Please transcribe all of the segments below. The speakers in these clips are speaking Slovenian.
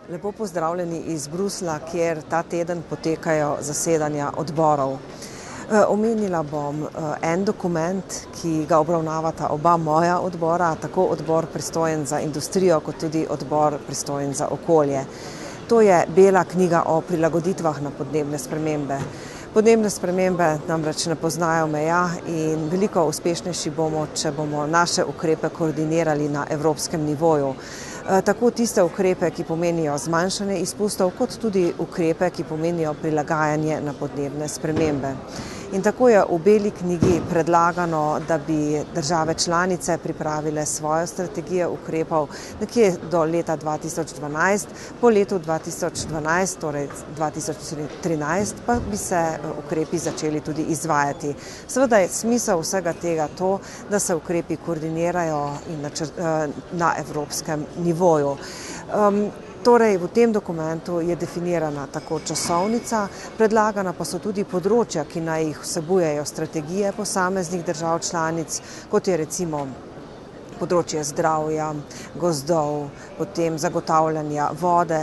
Lepo pozdravljeni iz Bruslja, kjer ta teden potekajo zasedanja odborov. Omenila bom en dokument, ki ga obravnavata oba moja odbora, tako odbor pristojen za industrijo, kot tudi odbor pristojen za okolje. To je bela knjiga o prilagoditvah na podnebne spremembe. Podnebne spremembe namreč ne poznajo meja in veliko uspešnejši bomo, če bomo naše ukrepe koordinirali na evropskem nivoju. Tako tiste ukrepe, ki pomenijo zmanjšanje izpustov, kot tudi ukrepe, ki pomenijo prilagajanje na podnebne spremembe. In tako je v beli knjigi predlagano, da bi države članice pripravile svojo strategijo ukrepov nekje do leta 2012, po letu 2012, torej 2013, pa bi se ukrepi začeli tudi izvajati. Seveda je smisel vsega tega to, da se ukrepi koordinirajo na evropskem nivoju. Torej, v tem dokumentu je definirana tako časovnica, predlagana pa so tudi področja, ki naj jih vsebujejo strategije posameznih držav članic, kot je recimo področje zdravja, gozdov, potem zagotavljanja vode.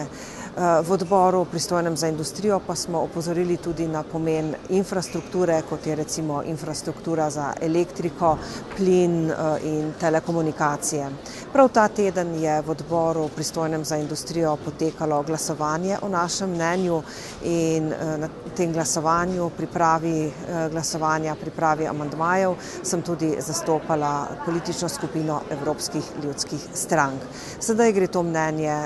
V odboru pristojnem za industrijo pa smo opozorili tudi na pomen infrastrukture, kot je recimo infrastruktura za elektriko, plin in telekomunikacije. Prav ta teden je v odboru pristojnem za industrijo potekalo glasovanje o našem mnenju in na tem glasovanju, pripravi amandmajev sem tudi zastopala politično skupino Evropskih ljudskih strank. Sedaj gre to mnenje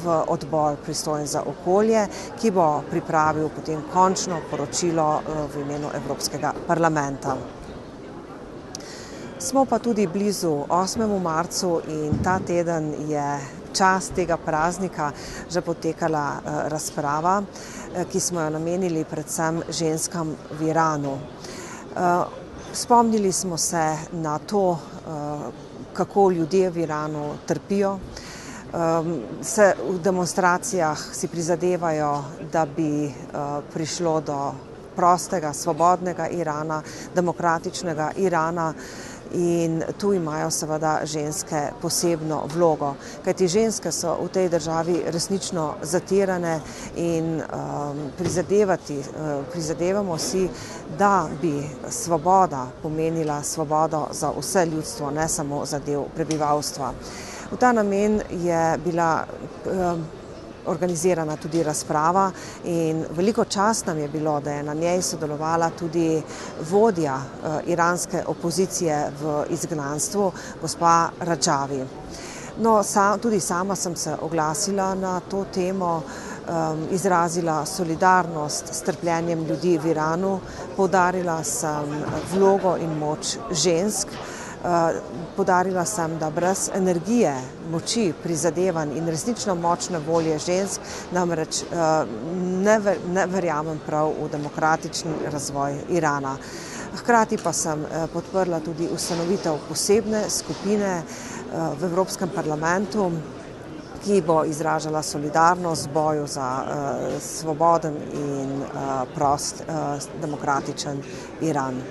v odbor pristojen za okolje, ki bo pripravil potem končno poročilo v imenu Evropskega parlamenta. Smo pa tudi blizu 8. marcu in ta teden je čas tega praznika že potekala razprava, ki smo jo namenili predvsem ženskam v Iranu. Spomnili smo se na to, kako ljudje v Iranu trpijo, se v demonstracijah si prizadevajo, da bi prišlo do prostega, svobodnega Irana, demokratičnega Irana in tu imajo seveda ženske posebno vlogo. Kajti ženske so v tej državi resnično zatirane in prizadevamo si, da bi svoboda pomenila svobodo za vse ljudstvo, ne samo za del prebivalstva. V ta namen je bila organizirana tudi razprava in veliko čast nam je bilo, da je na njej sodelovala tudi vodja iranske opozicije v izgnanstvu, gospa Radžavi. No, tudi sama sem se oglasila na to temo, izrazila solidarnost s trpljenjem ljudi v Iranu, poudarila sem vlogo in moč žensk, poudarila sem, da brez energije, moči, prizadevanj in resnično močne volje žensk namreč ne verjamem prav v demokratični razvoj Irana. Hkrati pa sem podprla tudi ustanovitev posebne skupine v Evropskem parlamentu, ki bo izražala solidarnost v boju za svoboden in prost demokratičen Iran.